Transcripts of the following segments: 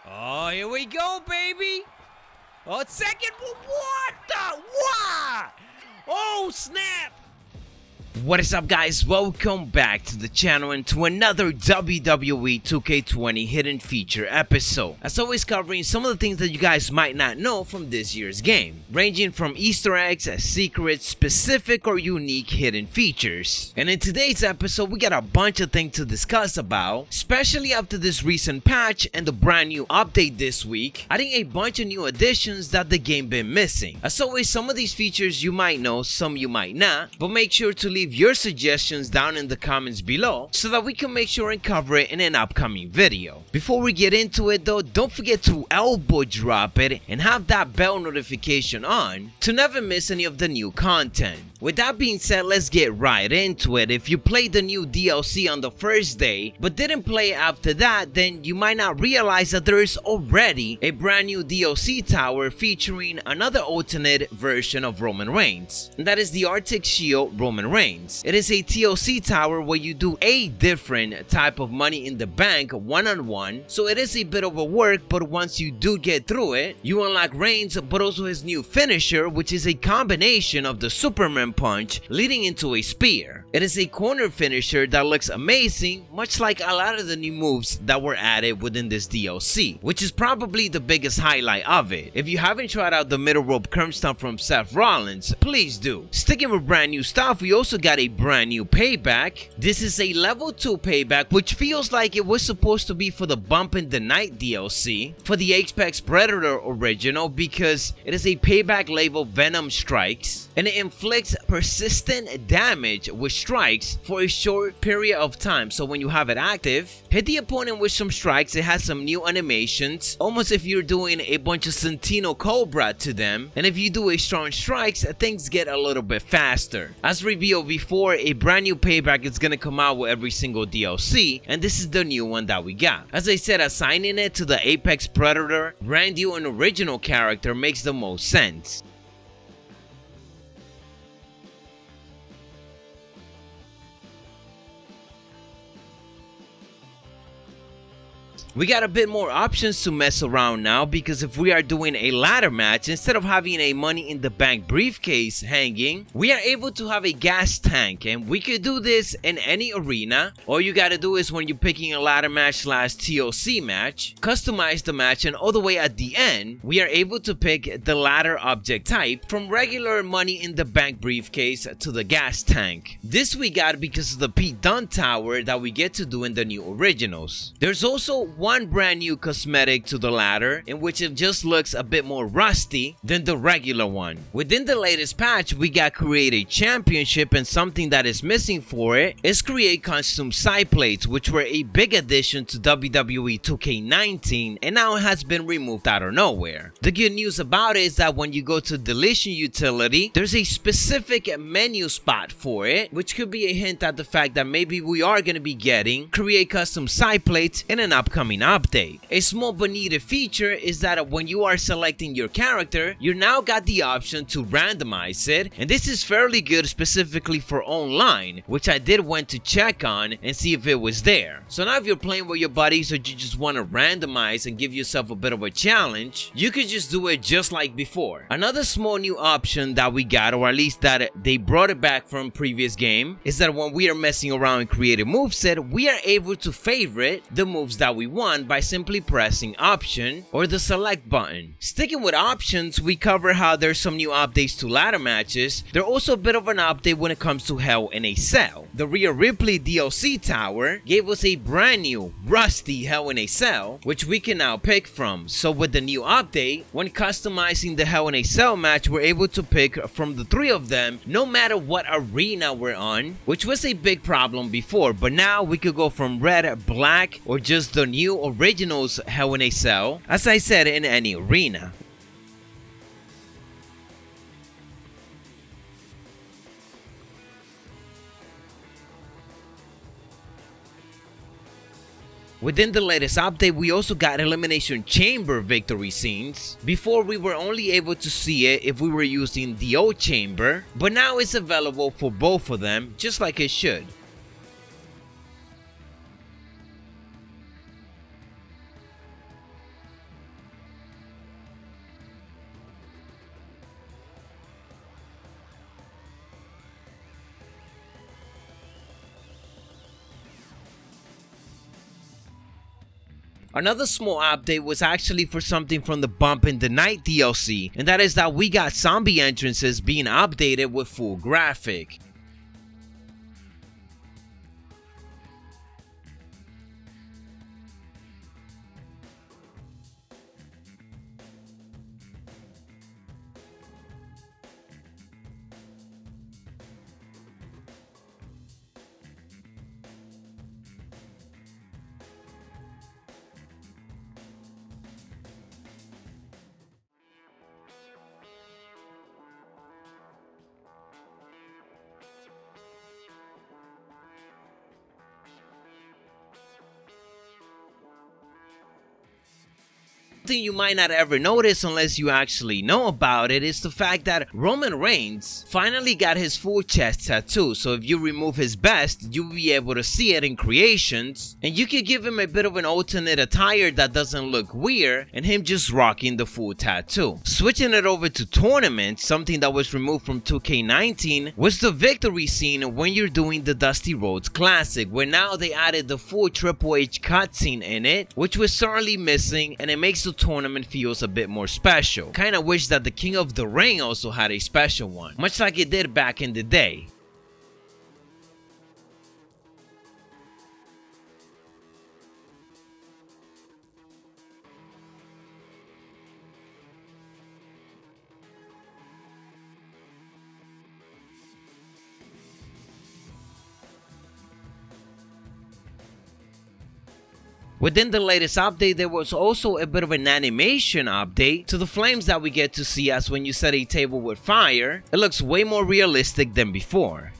Oh, here we go, baby. Oh, second. What the? What? Oh, snap. What is up, guys? Welcome back to the channel and to another WWE 2K20 hidden feature episode. As always, covering some of the things that you guys might not know from this year's game, ranging from Easter eggs, secrets, specific or unique hidden features. And in today's episode, we got a bunch of things to discuss about, especially after this recent patch and the brand new update this week, adding a bunch of new additions that the game been missing. As always, some of these features you might know, some you might not, but make sure to leave your suggestions down in the comments below so that we can make sure and cover it in an upcoming video. Before we get into it though, don't forget to elbow drop it and have that bell notification on to never miss any of the new content. With that being said, let's get right into it. If you played the new DLC on the first day but didn't play after that, then you might not realize that there is already a brand new DLC tower featuring another alternate version of Roman Reigns, and that is the Arctic Shield Roman Reigns. It is a TLC tower where you do a different type of money in the bank one-on-one, so it is a bit of a work, but once you do get through it, you unlock Reigns but also his new finisher, which is a combination of the Superman punch leading into a spear. It is a corner finisher that looks amazing, much like a lot of the new moves that were added within this DLC, which is probably the biggest highlight of it. If you haven't tried out the middle rope curb stomp from Seth Rollins, please do. Sticking with brand new stuff, we also got a brand new Payback. This is a level 2 Payback, which feels like it was supposed to be for the Bump in the Night DLC for the Apex Predator original, because it is a Payback level Venom strikes and it inflicts persistent damage with strikes for a short period of time. So when you have it active, hit the opponent with some strikes. It has some new animations, almost if you're doing a bunch of Sentino Cobra to them, and if you do a strong strikes, things get a little bit faster. As revealed before, a brand new Payback is gonna come out with every single DLC, and this is the new one that we got. As I said, assigning it to the Apex Predator brand new and original character makes the most sense. We got a bit more options to mess around now, because if we are doing a ladder match, instead of having a money in the bank briefcase hanging, we are able to have a gas tank, and we could do this in any arena. All you gotta do is, when you're picking a ladder match slash TLC match, customize the match, and all the way at the end, we are able to pick the ladder object type from regular money in the bank briefcase to the gas tank. This we got because of the Pete Dunne tower that we get to do in the new originals. There's also one brand new cosmetic to the ladder, in which it just looks a bit more rusty than the regular one. Within the latest patch, we got create a championship, and something that is missing for it is create custom side plates, which were a big addition to WWE 2K19 and now it has been removed out of nowhere. The good news about it is that when you go to deletion utility, there's a specific menu spot for it, which could be a hint at the fact that maybe we are going to be getting create custom side plates in an upcoming update. A small but needed feature is that when you are selecting your character, you now got the option to randomize it, and this is fairly good specifically for online, which I did want to check on and see if it was there. So now if you're playing with your buddies or you just want to randomize and give yourself a bit of a challenge, you could just do it just like before. Another small new option that we got, or at least that they brought it back from previous game, is that when we are messing around and create a moveset, we are able to favorite the moves that we want by simply pressing option or the select button. Sticking with options, we cover how there's some new updates to ladder matches. There's also a bit of an update when it comes to Hell in a Cell. The Rhea Ripley DLC tower gave us a brand new rusty Hell in a Cell, which we can now pick from. So with the new update, when customizing the Hell in a Cell match, we're able to pick from the three of them no matter what arena we're on, which was a big problem before, but now we could go from red, black, or just the new originals Hell in a Cell, as I said, in any arena. Within the latest update, we also got Elimination Chamber victory scenes. Before, we were only able to see it if we were using the old chamber, but now it's available for both of them, just like it should. Another small update was actually for something from the Bump in the Night DLC, and that is that we got zombie entrances being updated with full graphic. Something you might not ever notice unless you actually know about it is the fact that Roman Reigns finally got his full chest tattoo. So if you remove his vest, you'll be able to see it in creations, and you could give him a bit of an alternate attire that doesn't look weird, and him just rocking the full tattoo. Switching it over to tournaments, something that was removed from 2K19 was the victory scene when you're doing the Dusty Rhodes Classic, where now they added the full Triple H cutscene in it, which was certainly missing, and it makes the tournament feels a bit more special. Kinda wish that the King of the Ring also had a special one, much like it did back in the day. Within the latest update, there was also a bit of an animation update to the flames that we get to see, as when you set a table with fire, it looks way more realistic than before.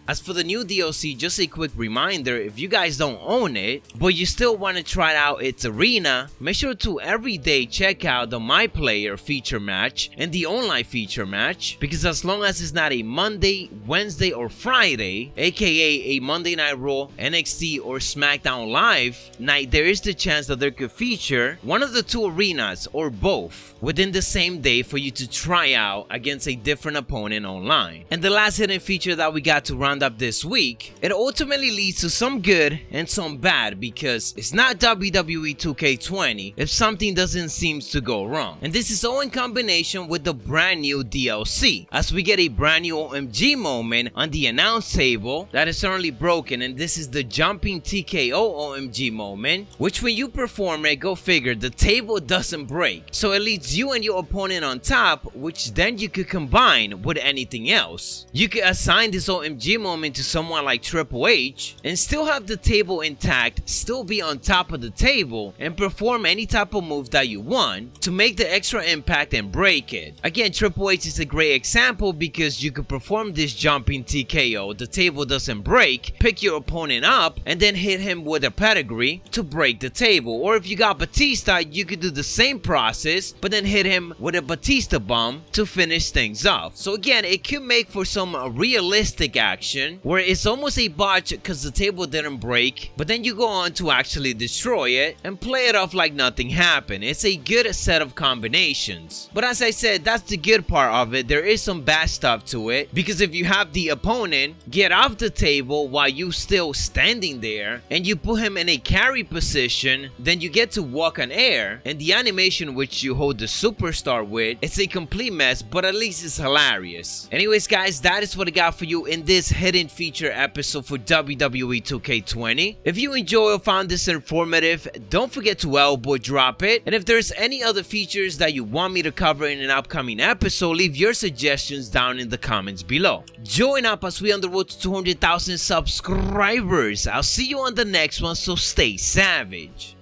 As for the new DLC, just a quick reminder, if you guys don't own it, but you still want to try out its arena, make sure to every day check out the My Player feature match and the online feature match, because as long as it's not a Monday, Wednesday, or Friday, aka a Monday Night Raw, NXT, or SmackDown Live night, there is the chance that there could feature one of the two arenas, or both, within the same day for you to try out against a different opponent online. And the last hidden feature that we got to round up this week, it ultimately leads to some good and some bad, because it's not WWE 2K20 if something doesn't seem to go wrong. And this is all in combination with the brand new DLC, as we get a brand new OMG moment on the announce table that is certainly broken, and this is the jumping TKO OMG moment, which when you perform it, go figure, the table doesn't break, so it leaves you and your opponent on top, which then you could combine with anything else. You could assign this OMG moment to someone like Triple H and still have the table intact, still be on top of the table, and perform any type of move that you want to make the extra impact and break it. Again, Triple H is a great example because you could perform this jumping TKO, the table doesn't break, pick your opponent up, and then hit him with a pedigree to break the table. Or if you got Batista, you could do the same process, but then hit him with a Batista bomb to finish things off. So again, it could make for some realistic action where it's almost a botch because the table didn't break, but then you go on to actually destroy it and play it off like nothing happened. It's a good set of combinations. But as I said, that's the good part of it. There is some bad stuff to it, because if you have the opponent get off the table while you still standing there and you put him in a carry position, then you get to walk on air, and the animation which you hold the superstar with, it's a complete mess, but at least it's hilarious. Anyways guys, that is what I got for you in this hidden feature episode for WWE 2K20. If you enjoy or found this informative, don't forget to elbow drop it, and if there's any other features that you want me to cover in an upcoming episode, leave your suggestions down in the comments below. Join up as we on the road to 200,000 subscribers. I'll see you on the next one, so stay savage.